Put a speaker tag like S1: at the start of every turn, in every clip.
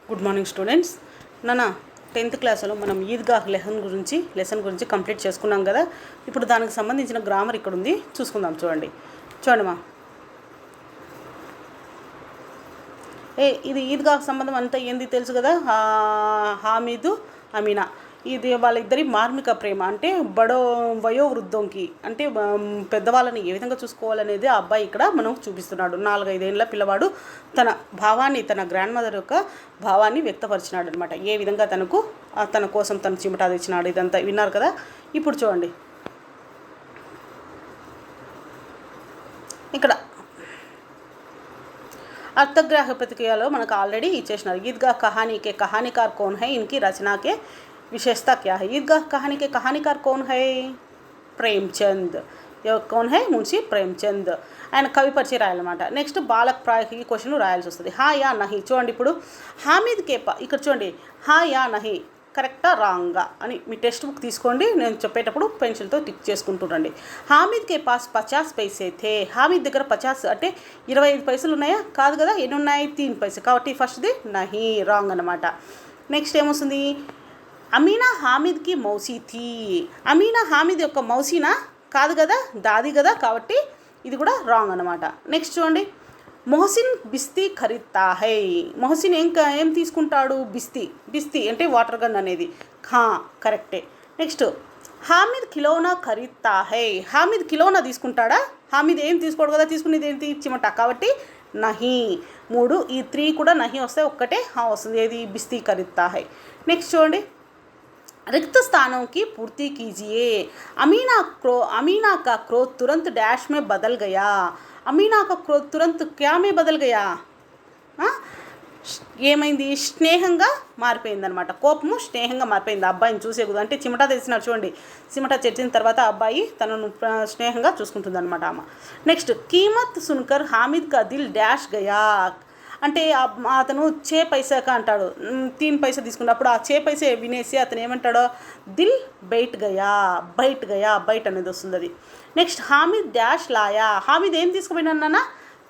S1: Good morning students. నాన్న 10th క్లాస్లో మనం ఈద్గాహ్ లెసన్ గురించి కంప్లీట్ చేసుకున్నాం కదా. ఇప్పుడు దానికి సంబంధించిన గ్రామర్ ఇక్కడ ఉంది, చూసుకుందాం. చూడండి మా ఇది ఈద్గాహ్ సంబంధం అంతా ఏంది తెలుసు కదా. హామీదు అమీనా, ఇది వాళ్ళిద్దరి మార్మిక ప్రేమ. అంటే వయోవృద్ధంకి అంటే పెద్దవాళ్ళని ఏ విధంగా చూసుకోవాలనేది ఆ అబ్బాయి ఇక్కడ మనం చూపిస్తున్నాడు. 4-5 ఏళ్ళ పిల్లవాడు తన భావాన్ని, తన గ్రాండ్ మదర్ యొక్క భావాన్ని వ్యక్తపరిచినాడు అనమాట. ఏ విధంగా తన కోసం తను చిమటా తెచ్చినాడు, ఇదంతా విన్నారు కదా. ఇప్పుడు చూడండి ఇక్కడ అర్థగ్రాహ ప్రతిక్రియలో మనకు ఆల్రెడీ ఇచ్చేసినారు. ఈద్గాహ్ కహానీ కే కహానీకార్ కౌన్ హై, ఇన్కి రచనాకే विशेषता क्या है. ईदगाह कहानी के कहानीकार कौन है? प्रेमचंद. कौन है? मुंशी प्रेमचंद. ఆయన కవి పరిచయం రాయాలన్నమాట. నెక్స్ట్ బాలక్ ప్రాయకి క్వశ్చన్ రాయాల్సి వస్తుంది. హా యా నహి. చూడండి ఇప్పుడు హామీద్ కే ఇక్కడ చూడండి, హా యా నహి కరెక్టా రాంగా అని మీ టెక్స్ట్ బుక్ తీసుకోండి. నేను చెప్పేటప్పుడు పెన్సిల్తో టిక్ చేసుకుంటుండండి. హామీద్ కే పాస్ 50 పైసే థే. హామీద్ దగ్గర 50 అంటే 25 పైసలు ఉన్నాయా? కాదు కదా. ఎన్ని ఉన్నాయి? 3 పైసే. కాబట్టి ఫస్ట్ది నహి, రాంగ్ అనమాట. నెక్స్ట్ ఏమొస్తుంది? అమీనా హామిద్కి మౌసీ థీ. అమీనా హామిద్ యొక్క మౌసీనా? కాదు కదా, దాది కదా. కాబట్టి ఇది కూడా రాంగ్ అనమాట. నెక్స్ట్ చూడండి, మొహసిన్ బిస్తీ ఖరీద్తా హై. మొహసిన్ ఏం తీసుకుంటాడు? బిస్తీ అంటే వాటర్ గన్ అనేది. కరెక్టే. నెక్స్ట్ హామిద్ కిలోనా ఖరీద్తా హై. హామిద్ కిలోనా తీసుకుంటాడా? హామిద్ ఏం తీసుకోడు కదా, తీసుకునేది ఏంటి? చిమట. కాబట్టి నహి. 3 ఈ 3 కూడా నహి వస్తే ఒక్కటే వస్తుంది. ఏది? బిస్తీ ఖరీద్తా హై. నెక్స్ట్ చూడండి, रिक्त स्थानों की पूर्ति कीजिए. अमीना का क्रोध तुरंत डैश में बदल गया. अमीना का क्रोध तुरंत क्या में बदल गया? ఏమైంది? స్నేహంగా మారిపోయిందనమాట. కోపము స్నేహంగా మారిపోయింది. అబ్బాయిని చూసే కుదా అంటే చిమటా తెచ్చినాడు చూడండి. చిమటా తెచ్చిన తర్వాత అబ్బాయి తనను స్నేహంగా చూసుకుంటుంది అనమాట ఆమె. నెక్స్ట్ కీమత్ సున్కర్ హామిద్ కా దిల్ డాష్ గయా. అంటే అతను చే పైసాక అంటాడు, 3 పైసా తీసుకున్నప్పుడు ఆ చే పైసే వినేసి అతను ఏమంటాడో దిల్ బయట బయట అనేది వస్తుంది అది. నెక్స్ట్ హామిద్ డాష్ లాయా. హామిద్ ఏం తీసుకుపోయినాడు నాన్న?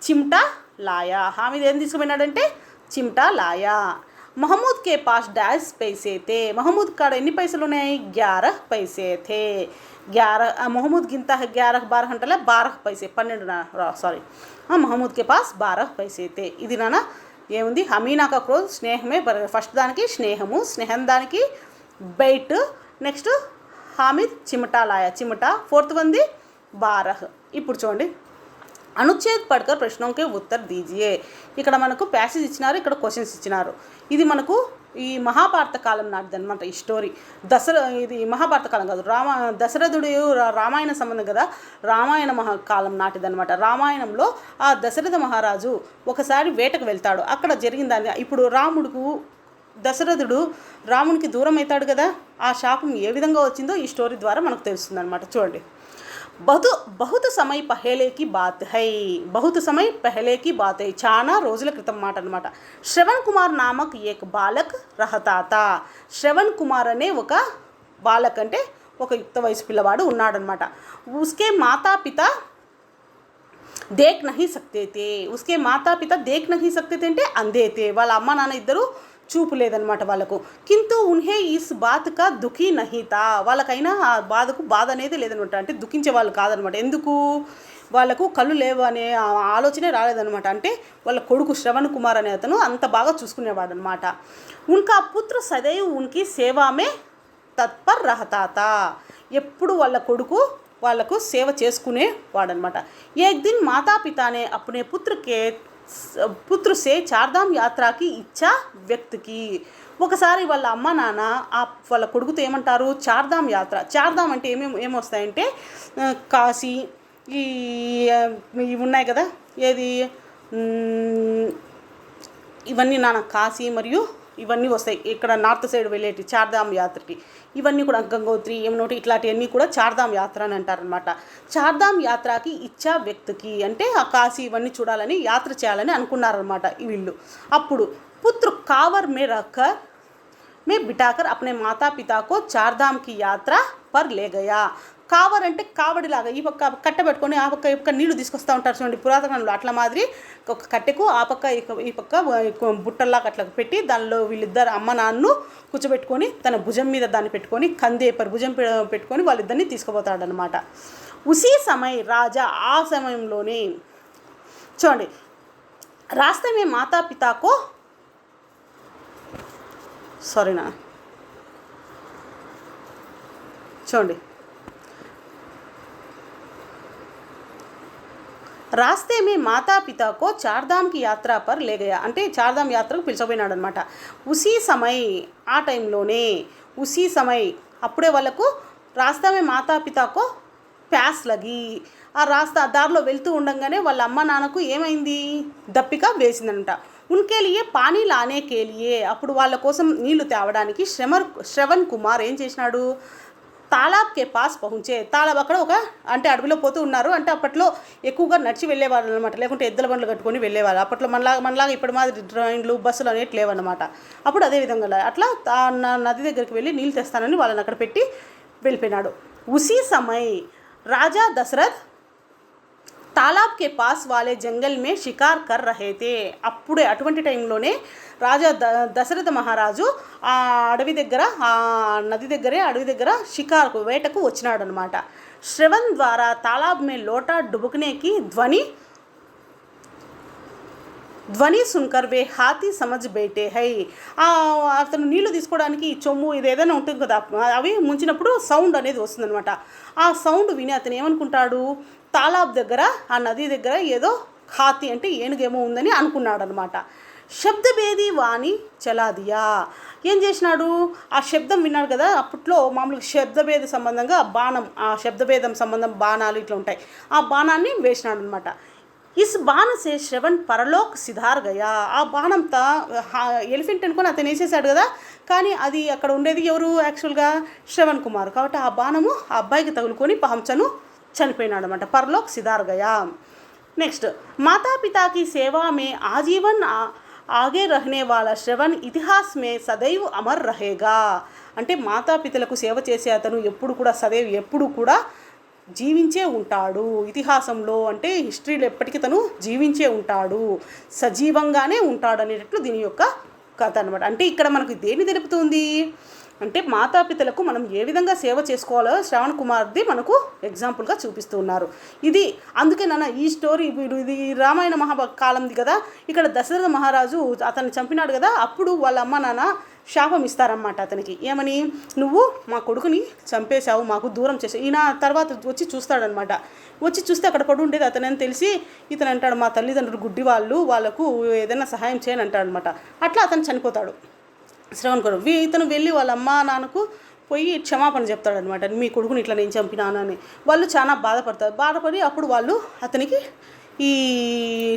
S1: చిమ్టా లాయా. హామిద్ ఏం తీసుకుపోయినాడంటే చిమ్టా లాయా. మహమూద్ కే పాస్ డాష్ పైసే తే. మహమూద్ కాడ ఎన్ని పైసలు ఉన్నాయి? 11 పైసే థే. 11 మొహమ్మద్ గింత 11 12 అంటే 12 పైసే 12 సారీ. మహమూద్ కే పాస్ 12 పైసే తే. ఇది నాన్న ఏముంది? అమీనా కా క్రోధ్ స్నేహమే. ఫస్ట్ దానికి స్నేహము, స్నేహం దానికి బైట్. నెక్స్ట్ హామిద్ చిమటా లాయా, చిమటా. 4th వన్ది 12. ఇప్పుడు చూడండి, అనుచ్ఛేద్ పడకర్ ప్రశ్నోంకే ఉత్తర్ దీజియే. ఇక్కడ మనకు ప్యాసేజ్ ఇచ్చినారు, ఇక్కడ క్వశ్చన్స్ ఇచ్చినారు. ఇది మనకు ఈ మహాభారత కాలం నాటిది అనమాట ఈ స్టోరీ. ఇది మహాభారత కాలం కాదు, దశరథుడు రామాయణ సంబంధం కదా. రామాయణ కాలం నాటిది అనమాట. రామాయణంలో ఆ దశరథ మహారాజు ఒకసారి వేటకు వెళ్తాడు. అక్కడ జరిగిందని ఇప్పుడు దశరథుడు రామునికి దూరం అవుతాడు కదా. ఆ శాపం ఏ విధంగా వచ్చిందో ఈ స్టోరీ ద్వారా మనకు తెలుస్తుంది అనమాట. చూడండి, బహుత్ సమయ పహలేకి బాత్ హై. బహుత్ సమయ పహలేకి బాత్ హై. చాలా రోజుల క్రితం మాట అనమాట. శ్రవణ్ కుమార్ నామక్ ఏక్ బాలక్ రహతాతా. శ్రవణ్ కుమార్ అనే ఒక బాలక్ అంటే ఒక యుక్త వయసు పిల్లవాడు ఉన్నాడనమాట. ఉస్కే మాతాపిత దేఖ్ నహీ సక్తే తే. ఉస్కే మాతాపిత దేఖ్ నహీ సక్తే తే అంటే అంధే తే. వాళ్ళ అమ్మ నాన్న ఇద్దరు చూపు లేదనమాట వాళ్ళకు. కింటూ ఉన్హే ఇస్ బాత్ కా దుఃఖీ నహీతా. వాళ్ళకైనా ఆ బాధ అనేది లేదనమాట. అంటే దుఃఖించే వాళ్ళు కాదనమాట. ఎందుకు? వాళ్ళకు కళ్ళు లేవు అనే ఆలోచనే రాలేదనమాట. అంటే వాళ్ళ కొడుకు శ్రవణ్ కుమార్ అనే అతను అంత బాగా చూసుకునేవాడు అనమాట. ఉన్కా పుత్ర సదైవ్ ఉన్కి సేవామే తత్పర్ రహతాతా. ఎప్పుడు వాళ్ళ కొడుకు వాళ్ళకు సేవ చేసుకునేవాడనమాట. ఏక్ దిన్ మాతాపితానే అప్పుడే పుత్ర సే చార్ధామ్ యాత్రకి ఇచ్చా వ్యక్తికి. ఒకసారి వాళ్ళ అమ్మ నాన్న వాళ్ళ కొడుకుతో ఏమంటారు? చార్ధామ్ యాత్ర. చార్ధామ్ అంటే ఏమొస్తాయంటే కాశీ, ఇవి ఉన్నాయి కదా. ఏది? ఇవన్నీ నాన్న కాశీ మరియు ఇవన్నీ వస్తాయి. ఇక్కడ నార్త్ సైడ్ వెళ్ళేటి చార్ధామ్ యాత్రకి. ఇవన్నీ కూడా గంగోత్రి, యమునోటి ఇట్లాంటివన్నీ కూడా చార్ధామ్ యాత్ర అని అంటారనమాట. చార్ధామ్ యాత్రకి ఇచ్చా వ్యక్తికి అంటే ఆ కాశీ ఇవన్నీ చూడాలని, యాత్ర చేయాలని అనుకున్నారనమాట వీళ్ళు. అప్పుడు పుత్ర కావర్ మే బిఠాకర్ అప్నే మాతా పితా కో చార్ధామ్ కి యాత్ర పర్ లే గయా. కావర్ అంటే కావడిలాగా ఈ పక్క కట్ట పెట్టుకొని ఆ పక్క ఈ పక్క నీళ్లు తీసుకొస్తూ ఉంటారు చూడండి పురాతనంలో. అట్లా మాదిరి ఒక కట్టెకు ఆ పక్క ఈ పక్క బుట్టల్లాగా అట్లా పెట్టి దానిలో వీళ్ళిద్దరు అమ్మ నాన్నను కూర్చోబెట్టుకొని తన భుజం మీద దాన్ని పెట్టుకొని కందేపర్ భుజం పెట్టుకొని వాళ్ళిద్దరిని తీసుకుపోతాడనమాట. ఉసీ సమయ రాజా ఆ సమయంలోనే చూడండి రాస్తే మే మాతా పితాకో సారీనా చూడండి రాస్తే మే మాతా పితాకో చార్ధామ్కి యాత్ర పర్ లే గయా అంటే చార్ధామ్ యాత్రకు పిలిచబోయినాడు అనమాట. ఉసీ సమయ్ ఆ టైంలోనే ఉసీ సమయ్ అప్పుడే వాళ్ళకు రాస్తా మే మాతా పితాకో ప్యాస్ లగి ఆ రాస్తా దారిలో వెళ్తూ ఉండగానే వాళ్ళ అమ్మ నాన్నకు ఏమైంది దప్పిక వేసిందనమాట. ఉన్కే లియే పానీ లానే కే లియే అప్పుడు వాళ్ళ కోసం నీళ్లు తేవడానికి శ్రవణ్ కుమార్ ఏం చేసినాడు తాలాబ్ కే పాస్ పహుంచే. తాలాబ్ అక్కడ ఒక అంటే అడవిలో పోతూ ఉన్నారు. అంటే అప్పట్లో ఎక్కువగా నడిచి వెళ్ళేవాళ్ళు అనమాట, లేకుంటే ఎద్దుల బండ్లు కట్టుకొని వెళ్ళేవాళ్ళు. అప్పట్లో మనలాగా ఇప్పటి మాదిరి ట్రైన్లు బస్సులు అనేవి లేవన్నమాట. అప్పుడు అదేవిధంగా అట్లా నది దగ్గరికి వెళ్ళి నీళ్ళు తెస్తానని వాళ్ళని అక్కడ పెట్టి వెళ్ళిపోయినాడు. ఉసీ సమయ్ రాజా దశరథ్ తాలాబ్ కే పాస్ వాలే జంగల్ మే షికార్ కర్ రహే తే. అప్పుడే అటువంటి టైంలోనే రాజా దశరథ మహారాజు ఆ అడవి దగ్గర ఆ నది దగ్గరే అడవి దగ్గర షికార్కు వేటకు వచ్చినాడు అనమాట. శ్రవణ్ ద్వారా తాలాబ్ మే లోటా డుబుకనేకి ధ్వని సున్కర్ వే హాతీ సమజ్ బేటే హై. అతను నీళ్లు తీసుకోవడానికి చొమ్ము ఇది ఏదైనా ఉంటుంది కదా అవి ముంచినప్పుడు సౌండ్ అనేది వస్తుందనమాట. ఆ సౌండ్ విని అతను ఏమనుకుంటాడు తాలాబ్ దగ్గర ఆ నది దగ్గర ఏదో హాతీ అంటే ఏనుగేమో ఉందని అనుకున్నాడు అనమాట. శబ్దభేది వాణి చలాదియా ఏం చేసినాడు ఆ శబ్దం విన్నాడు కదా అప్పట్లో మామూలుగా శబ్దభేద సంబంధంగా బాణం ఆ శబ్దభేదం సంబంధం బాణాలు ఇట్లా ఉంటాయి ఆ బాణాన్ని వేసినాడు అనమాట. ఇస్ బాణ సే శ్రవణ్ పరలోక్ సిధార్ గయా. ఆ బాణంతా ఎలిఫెంట్ అనుకొని అతను వేసేసాడు కదా కానీ అది అక్కడ ఉండేది ఎవరు యాక్చువల్గా శ్రవణ్ కుమార్ కాబట్టి ఆ బాణము ఆ అబ్బాయికి తగులుకొని పహంచను చనిపోయినాడు అనమాట. పరలోక్ సిధార్ గయా. నెక్స్ట్ మాతా పితాకి సేవా మే ఆజీవన్ ఆగే రహనే వాళ్ళ శ్రవణ్ ఇతిహాస్ మే సదైవ్ అమర్ రహేగా. అంటే మాతాపితలకు సేవ చేసే అతను ఎప్పుడు కూడా సదైవ్ ఎప్పుడు కూడా జీవించే ఉంటాడు. ఇతిహాసంలో అంటే హిస్టరీలో ఎప్పటికీ తను జీవించే ఉంటాడు సజీవంగానే ఉంటాడు అనేటట్లు దీని యొక్క కథ అనమాట. అంటే ఇక్కడ మనకు దేన్ని తెలుపుతుంది అంటే మాతాపితలకు మనం ఏ విధంగా సేవ చేసుకోవాలో శ్రవణ్ కుమార్ది మనకు ఎగ్జాంపుల్గా చూపిస్తూ ఉన్నారు. ఇది అందుకే నాన్న ఈ స్టోరీ ఇది రామాయణ మహాకాలంది కదా. ఇక్కడ దశరథ మహారాజు అతన్ని చంపినాడు కదా అప్పుడు వాళ్ళ అమ్మ నాన్న శాపం ఇస్తారన్నమాట అతనికి. ఏమని నువ్వు మా కొడుకుని చంపేశావు మాకు దూరం చేసావు. ఈయన తర్వాత వచ్చి చూస్తాడనమాట. వచ్చి చూస్తే అక్కడ పడి ఉండేది అతనని తెలిసి ఇతను అంటాడు మా తల్లిదండ్రులు గుడ్డి వాళ్ళకు ఏదైనా సహాయం చేయని అంటాడు అనమాట. అట్లా అతను చనిపోతాడు శ్రవణ్ కుమార్. ఇతను వెళ్ళి వాళ్ళ అమ్మ నాన్నకు పోయి క్షమాపణ చెప్తాడనమాట మీ కొడుకుని ఇట్లా నేను చంపినానని. వాళ్ళు చాలా బాధపడి అప్పుడు వాళ్ళు అతనికి ఈ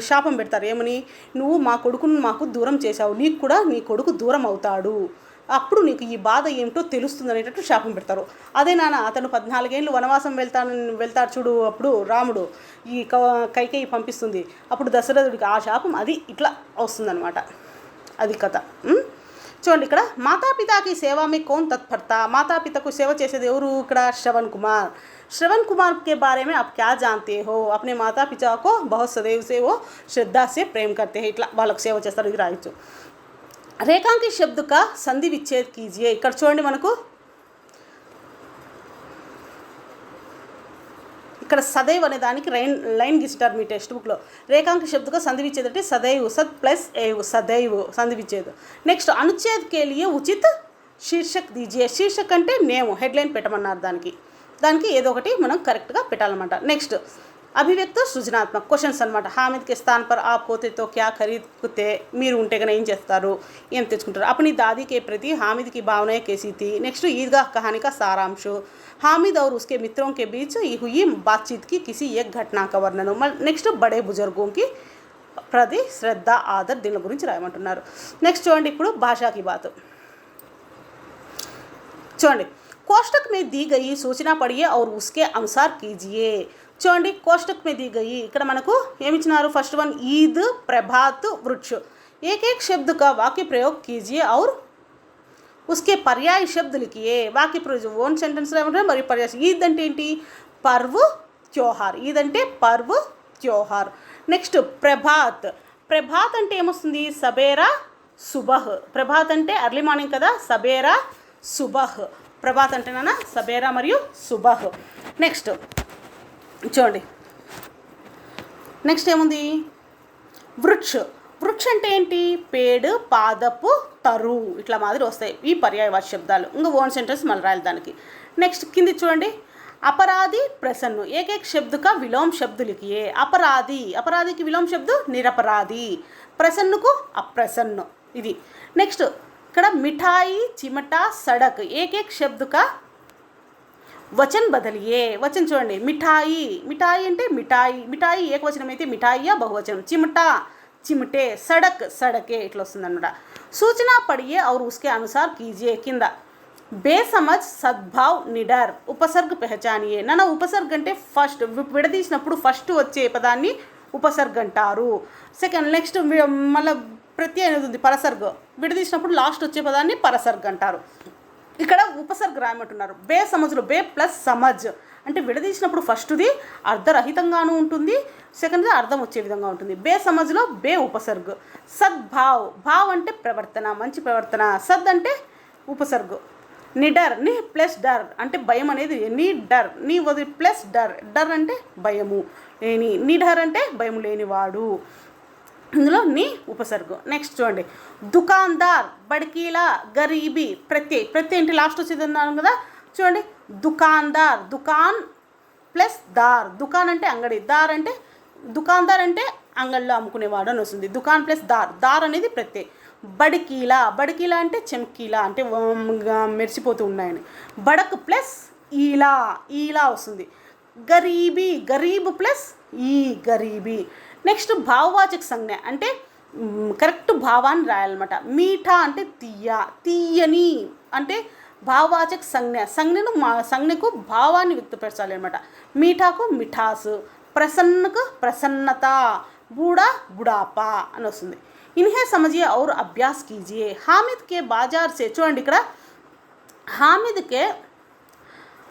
S1: శాపం పెడతారు. ఏమని నువ్వు మా కొడుకును మాకు దూరం చేశావు నీకు కూడా నీ కొడుకు దూరం అవుతాడు అప్పుడు నీకు ఈ బాధ ఏమిటో తెలుస్తుంది అనేటట్టు శాపం పెడతారు. అదే నాన్న అతను 14 ఏళ్ళు వనవాసం వెళ్తాడు చూడు. అప్పుడు రాముడు ఈ కైకేయి పంపిస్తుంది అప్పుడు దశరథుడికి ఆ శాపం అది ఇట్లా వస్తుందన్నమాట. అది కథ. చూడండి ఇక్కడ మాతాపితాకి సేవా మే కౌన్ తత్పరతా. మాతాపితకు సేవ చేసేది ఎవరు ఇక్కడ శ్రవణ్ కుమార్. श्रवण कुमार के बारे में आप क्या जानते हो अपने माता पिता को बहुत सदैव से वो श्रद्धा से प्रेम करते हैं ఇట్లా వాళ్ళకు సేవ చేస్తారు. ఇది రాయొచ్చు. రేఖాంకి శబ్ద కా సంధి విచ్ఛేద్ కీజియే. ఇక్కడ చూడండి మనకు ఇక్కడ సదైవ్ అనే దానికి లైన్ గీస్తారు మీ టెక్స్ట్ బుక్లో. రేఖాంక శబ్దగా సంధి విచ్ఛేద్ అంటే సదైవ్ సద్ ప్లస్ ఏవ్ సదైవ్ సంధి విచ్ఛేద్. నెక్స్ట్ అనుచ్ఛేద్ కే లియే ఉచిత్ శీర్షక్ దీజియే. శీర్షక్ అంటే నేమ్ హెడ్లైన్ పెట్టమన్నారు దానికి ఏదో ఒకటి మనం కరెక్ట్గా పెట్టాలన్నమాట. నెక్స్ట్ అభివ్యక్త సృజనాత్మక క్వశ్చన్స్ అనమాట. హామిద్ కే స్థాన్ పర్ ఆప్ హోతే తో క్యా ఖరీద్తే మీరు ఉంటే కన్నా ఏం చేస్తారు ఏం తెచ్చుకుంటారు. అప్నీ దాदी के प्रति हामिद की भावनाएं कैसी थी. नेक्स्ट ईदगाह कहानी का सारांश. हामिद और उसके मित्रों के बीच हुई बातचीत की किसी एक घटना का वर्णन. నెక్స్ట్ బడే బుజుర్గోं की ప్రతి శ్రద్ధ ఆదర్ దీని గురించి రాయమంటున్నారు. నెక్స్ట్ చూడండి ఇప్పుడు భాషాకి బాత్ చూడండి. कोष्टक में दी गई सूचना पढ़िए और उसके अनुसार कीजिए. చూడండి కోష్టక్ में दी गई ఇక్కడ మనకు ఏమి ఇచ్చినారు. ఫస్ట్ వన్ ఈద్ ప్రభాత్ వృక్ష. एक एक शब्द का वाक्य प्रयोग कीजिए और उसके पर्याయ शब्द लिखिए వాక్య ప్రయోజనం ఓన్ సెంటెన్స్లో ఏమంటారు మరియు పర్యాయ ఈద్ అంటే ఏంటి పర్వ్ త్యోహార్ ఈద్ అంటే పర్వ్ త్యోహార్ నెక్స్ట్ ప్రభాత్ ప్రభాత్ అంటే ఏమొస్తుంది సబేరా సుబహ్ ప్రభాత్ అంటే ఎర్లీ మార్నింగ్ కదా సబేరా సుబహ్ ప్రభాత్ అంటేనా సబేరా మరియు సుబహ్ నెక్స్ట్ చూడండి నెక్స్ట్ ఏముంది వృక్ష వృక్ష అంటే ఏంటి పేడు పాదపు తరు ఇట్లా మాదిరి వస్తాయి ఈ పర్యాయవాచి శబ్దాలు ఇంకా ఓన్ సెంటెన్స్ మళ్ళీ రాయాలి దానికి నెక్స్ట్ కింది చూడండి अपराधी प्रसन्न एक एक शब्द का विलोम शब्द लिखिए अपराधी अपराधी की विलोम शब्द निरपराधी प्रसन्न को अप्रसन्न ఇది నెక్స్ట్ ఇక్కడ మిఠాయి చిమటా సడక్ एक एक शब्द का वचन बदलिए वचन చూడండి మిఠాయి మిఠాయి అంటే మిఠాయి మిఠాయి ఏకవచనం అయితే మిఠాయియా బహువచనం చిమటా चिमटे सड़क सड़के इट्ला वस्तुंदन्नమాట सूचना पढ़िए और उसके अनुसार कीजिए కింద బేసమజ్ సద్భావ్ నిడర్ ఉపసర్గ పెహచానియే నాన్న ఉపసర్గ అంటే ఫస్ట్ విడదీసినప్పుడు ఫస్ట్ వచ్చే పదాన్ని ఉపసర్గ అంటారు సెకండ్ నెక్స్ట్ మళ్ళీ ప్రత్యయ అనేది ఉంది పరసర్గ విడదీసినప్పుడు లాస్ట్ వచ్చే పదాన్ని పరసర్గ అంటారు ఇక్కడ ఉపసర్గ రాయమంటున్నారు బే సమజ్లో బే ప్లస్ సమజ్ అంటే విడదీసినప్పుడు ఫస్ట్ది అర్ధరహితంగాను ఉంటుంది సెకండ్ది అర్థం వచ్చే విధంగా ఉంటుంది బే సమజ్లో బే ఉపసర్గ సద్భావ్ భావ్ అంటే ప్రవర్తన మంచి ప్రవర్తన సద్ అంటే ఉపసర్గ నిడర్ ని ప్లస్ డర్ అంటే భయం అనేది నీ డర్ నీ వది ప్లస్ డర్ డర్ అంటే భయము లేని నిడర్ అంటే భయం లేనివాడు ఇందులో నీ ఉపసర్గ నెక్స్ట్ చూడండి దుకాందార్ బడ్కీలా గరీబీ ప్రత్యయ అంటే లాస్ట్ వచ్చేది అన్నాను కదా చూడండి దుకాందార్ దుకాన్ ప్లస్ దార్ దుకాన్ అంటే అంగడి దార్ అంటే దుకాందార్ అంటే అంగడిలో అమ్ముకునేవాడు అని వస్తుంది దుకాన్ ప్లస్ దార్ దార్ అనేది ప్రత్యయ బడికీలా బడికీలా అంటే చెంకీలా అంటే మెరిసిపోతూ ఉన్నాయని బడక్ ప్లస్ ఈలా ఈలా వస్తుంది గరీబీ గరీబ్ ప్లస్ ఈ గరీబీ నెక్స్ట్ భావవాచక సంజ్ఞ అంటే కరెక్ట్ భావాన్ని రాయాలన్నమాట మీఠా అంటే తీయని అంటే భావవాచక సంజ్ఞకు భావాన్ని వ్యక్తపరచాలి అనమాట మీఠాకు మిఠాస్ ప్రసన్నకు ప్రసన్నత బూడా బుడాపా అని వస్తుంది इन्हें समझिए और अभ्यास कीजिए हामिद के बाजार से చూడండి ఇక్కడ हामिद के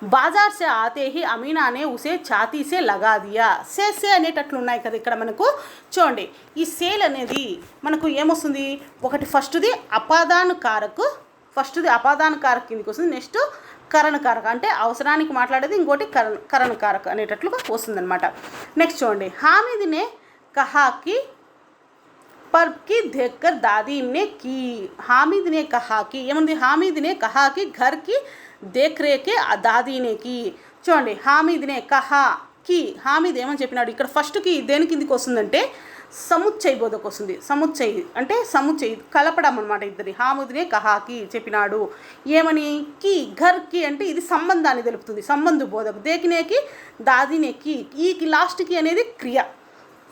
S1: बाजार से आते ही अमीना ने उसे छाती से लगा दिया से అనేటట్లు ఉన్నాయి కదా ఇక్కడ మనకు చూడండి ఈ సేల్ అనేది మనకు ఏమొస్తుంది ఒకటి ఫస్ట్ది అపాదానకారక కిందకి వస్తుంది నెక్స్ట్ కరణకారక అంటే అవసరానికి మాట్లాడేది ఇంకోటి కరణకారక అనేటట్లుగా వస్తుందన్నమాట నెక్స్ట్ చూడండి हामिद ने कहा कि पर्व की देखकर दादी ने की हामिद ने कहा कि ఏముంది हामिद ने कहा कि घर की देख रेख दादी ने की చూడండి हामिद ने कहा कि हामिद ఏమని చెప్పినాడు ఇక్కడ ఫస్ట్కి దేని కిందికి వస్తుందంటే సముచ్చయ బోధకు వస్తుంది సముచ్చయ అంటే సముచ్చయ కలపడం అనమాట ఇద్దరి हामिद ने कहा कि చెప్పినాడు ఏమని కి ఘర్ కి అంటే ఇది సంబంధాన్ని తెలుపుతుంది సంబంధ బోధకు దేకినేకి దాదినేకి ఈ లాస్ట్కి అనేది క్రియ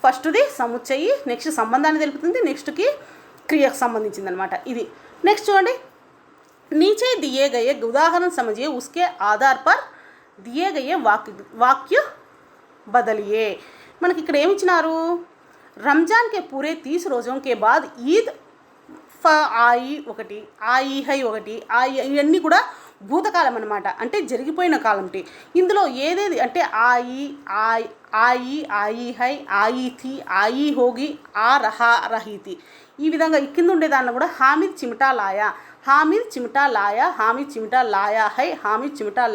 S1: ఫస్ట్ది సముచ్చయి నెక్స్ట్ సంబంధాన్ని తెలుపుతుంది నెక్స్ట్కి క్రియకు సంబంధించింది అనమాట ఇది నెక్స్ట్ చూడండి नीचे दिए गए उदाहरण समझिए उसके आधार पर दिए गए वाक्य बदलिए మనకి ఇక్కడ ఏమి ఇచ్చినారు రంజాన్ के पूरे 30 रोज़ों के बाद ईद आई ఒకటి आई है ఒకటి ఇవన్నీ కూడా భూతకాలం అనమాట అంటే జరిగిపోయిన కాలంటి ఇందులో ఏదేది అంటే आई है आई थी आई होगी आ रही थी ఈ విధంగా కింద ఉండే దానిలో కూడా हामिद चिमटा लाया हामिद चिमटा लाया हामिद चिमटा लाया है हामिद चिमटा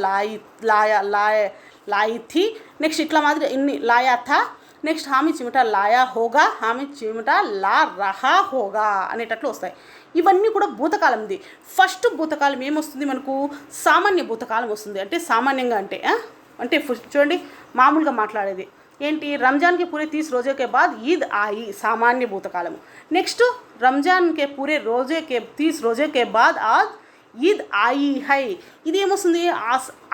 S1: लाई थी నెక్స్ట్ ఇట్లా మాదిరి ఇన్ని లాయా థా నెక్స్ట్ हामिद चिमटा लाया होगा हामिद चिमटा ला रहा होगा అనేటట్లు వస్తాయి ఇవన్నీ కూడా భూతకాలంది ఫస్ట్ భూతకాలం ఏమొస్తుంది మనకు సామాన్య భూతకాలం వస్తుంది అంటే సామాన్యంగా అంటే చూడండి మామూలుగా మాట్లాడేది ఏంటి రంజాన్ के पूरे 30 रोज़े के बाद ईद आई सामान्य भूतकालम नेक्स्ट रमजान के पूरे 30 रोज़े के बाद आज ఈద్ आई है ఇది ఏమొస్తుంది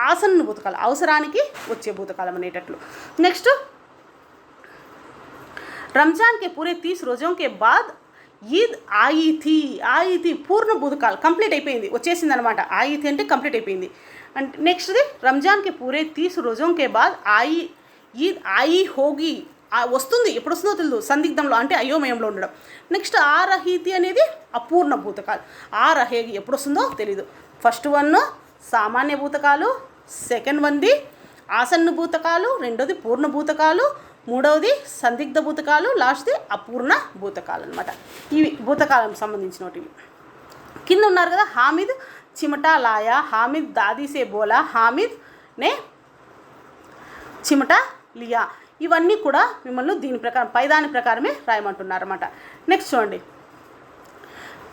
S1: ఆసన్న భూతకాలం అవసరానికి వచ్చే భూతకాలం అనేటట్లు నెక్స్ట్ रमजान के पूरे 30 रोज़ों के बाद ఈద్ आई थी పూర్ణ భూతకాలం కంప్లీట్ అయిపోయింది వచ్చేసింది అనమాట आई थी అంటే కంప్లీట్ అయిపోయింది అంటే నెక్స్ట్ది రంజాన్ के पूरे 30 रोज़ों के बाद ईद आई होगी వస్తుంది, ఎప్పుడు వస్తుందో తెలియదు, సందిగ్ధంలో అంటే అయోమయంలో ఉండడం. నెక్స్ట్ ఆరహీతి అనేది అపూర్ణ భూతకాలు. ఆరహేగి ఎప్పుడు వస్తుందో తెలీదు. ఫస్ట్ వన్ సామాన్య భూతకాలు, సెకండ్ వన్ది ఆసన్న భూతకాలు, రెండోది పూర్ణ భూతకాలు, మూడవది సందిగ్ధ భూతకాలు, లాస్ట్ది అపూర్ణ భూతకాలు అనమాట. ఇవి భూతకాలం సంబంధించినవి. కింద ఉన్నారు కదా, హామిద్ చిమటా లాయా, హామిద్ దాదీసే బోలా, హామిద్ నే చిమటా లియా. ఇవన్నీ కూడా మిమ్మల్ని దీని ప్రకారం పైదాని ప్రకారమే రాయమంటున్నారు అన్నమాట. నెక్స్ట్ చూడండి,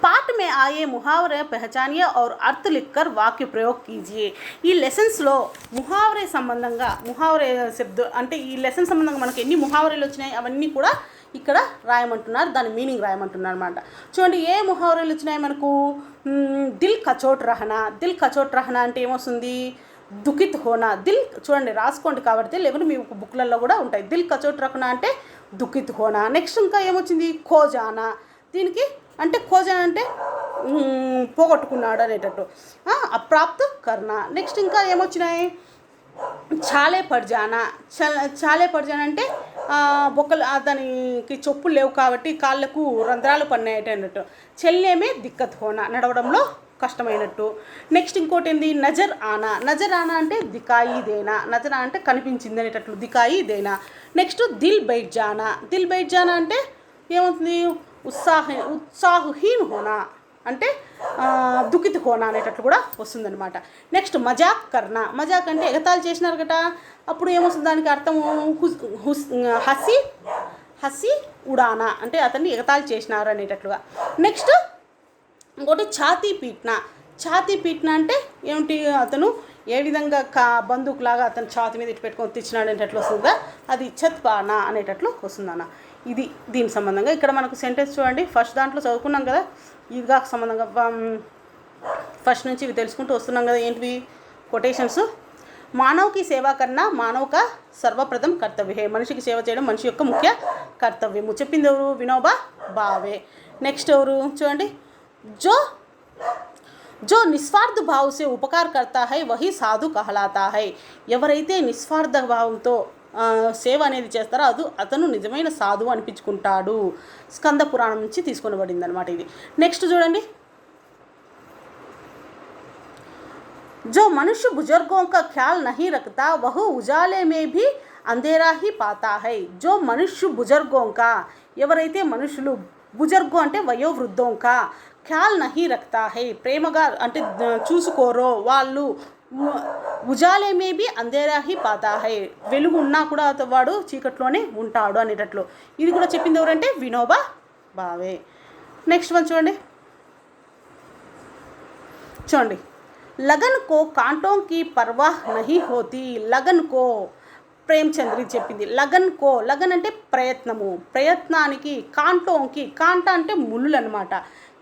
S1: पाठ में आए मुहावरे पहचानिए और अर्थ लिखकर वाक्य प्रयोग कीजिए. ఈ లెసన్స్లో ముహావరే సంబంధంగా ముహావరే శబ్ద అంటే ఈ లెసన్ సంబంధంగా మనకి ఎన్ని ముహావరేలు వచ్చినాయి అవన్నీ కూడా ఇక్కడ రాయమంటున్నారు, దాని మీనింగ్ రాయమంటున్నారు అనమాట. చూడండి, ఏ ముహావరేలు వచ్చినాయి మనకు. దిల్ కచోట్ రహనా. దిల్ కచోట్ రహనా అంటే ఏమొస్తుంది, దుఃఖిత్ హోనా. దిల్ చూడండి రాసుకోండి కాబట్టి, లేకుంటే మీ బుక్లలో కూడా ఉంటాయి. దిల్ కచోట్ రహనా అంటే దుఃఖిత్ హోనా. నెక్స్ట్ ఇంకా ఏమొచ్చింది, ఖోజానా. దీనికి అంటే ఖోజానా అంటే పోగొట్టుకున్నాడు అనేటట్టు, అప్రాప్త్ కర్నా. నెక్స్ట్ ఇంకా ఏమొచ్చినాయి, చాలే పడ్జానా. చాలే పడ్జానా అంటే బొక్కలు దానికి చెప్పులు లేవు కాబట్టి కాళ్ళకు రంధ్రాలు పడినాయట అన్నట్టు. చెల్లేమే దిక్కత్ హోనా, నడవడంలో కష్టమైనట్టు. నెక్స్ట్ ఇంకోటి ఏంది, నజర్ ఆనా. నజర్ ఆనా అంటే దికాయి దేనా. నజర్ ఆనా అంటే కనిపించింది అనేటట్లు, దికాయి దేనా. నెక్స్ట్ దిల్ బైట్ జానా. దిల్ బైట్ జానా అంటే ఏమవుతుంది, ఉత్సాహహీన్ హోనా అంటే దుఃఖిత హోనా అనేటట్లు కూడా వస్తుందన్నమాట. నెక్స్ట్ మజాక్ కర్నా. మజాక్ అంటే ఎగతాళి చేసినారు కదా, అప్పుడు ఏమొస్తుంది దానికి అర్థము, హసి ఉడానా అంటే అతన్ని ఎగతాళి చేసినారు అనేటట్లుగా. నెక్స్ట్ ఇంకోటి ఛాతీ పీట్నా. ఛాతీ పీట్నా అంటే ఏమిటి, అతను ఏ విధంగా బందూకులాగా అతను ఛాతీ మీద ఇటు పెట్టుకొని తెచ్చినాడు అనేటట్లు వస్తుందా, అది ఛత్పానా అనేటట్లు వస్తుందన్న. ఇది దీని సంబంధంగా ఇక్కడ మనకు సెంటెన్స్ చూడండి. ఫస్ట్ దాంట్లో చదువుకున్నాం కదా, ఇదిగా సంబంధంగా ఫస్ట్ నుంచి ఇవి తెలుసుకుంటూ వస్తున్నాం కదా. ఏంటివి కొటేషన్స్, మానవకి సేవ కన్నా మానవక సర్వప్రథం కర్తవ్యే. మనిషికి సేవ చేయడం మనిషి యొక్క ముఖ్య కర్తవ్యము. చెప్పింది ఎవరు, వినోబా భావే. నెక్స్ట్ ఎవరు చూడండి, जो నిస్వార్థ భాव से उपकार करता है वही సాధు कहलाता है. ఎవరైతే నిస్వార్థ భావంతో సేవ అనేది చేస్తారో అతను నిజమైన సాధువు అనిపించుకుంటాడు. స్కంద పురాణం నుంచి తీసుకొనబడింది అనమాట ఇది. నెక్స్ట్ చూడండి, जो मनुष्य बुजुर्गों का ख्याल नहीं रखता वह उजाले में भी अंधेरा ही पाता है. जो मनुष्य बुजुर्गों का, ఎవరైతే మనుషులు బుజర్గో అంటే వయోవృద్ధం కా, ఖ్యాల్ నహీ రక్తా హై ప్రేమగా అంటే చూసుకోరో వాళ్ళు, ఉజాలే మే బి అంధేరా హీ పాతా హై వెలుగు ఉన్నా కూడా వాడు చీకట్లోనే ఉంటాడు అనేటట్లు. ఇది కూడా చెప్పింది ఎవరంటే వినోబా భావే. నెక్స్ట్ వన్ చూడండి, చూడండి लगन को कांटों की परवाह नहीं होती. लगन को ప్రేమచంద్రి చెప్పింది. లగన్ కో, లగన్ అంటే ప్రయత్నము, ప్రయత్నానికి, కాంటోంకి, కాంట అంటే ముళ్ళు అనమాట,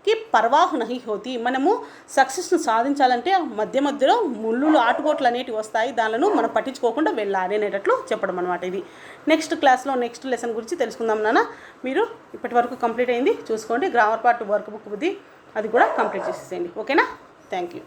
S1: కి పర్వాహు నహి హోతి. మనము సక్సెస్ను సాధించాలంటే మధ్య మధ్యలో ముళ్ళు ఆటుపోట్లు అనేటివి వస్తాయి, దానిలను మనం పట్టించుకోకుండా వెళ్ళాలి అనేటట్లు చెప్పడం అనమాట ఇది. నెక్స్ట్ క్లాస్లో నెక్స్ట్ లెసన్ గురించి తెలుసుకుందాం నాన్న. మీరు ఇప్పటి వరకు కంప్లీట్ అయింది చూసుకోండి. గ్రామర్ పార్ట్ వర్క్ బుక్ బుద్ధి అది కూడా కంప్లీట్ చేసేసేయండి. ఓకేనా? Thank you.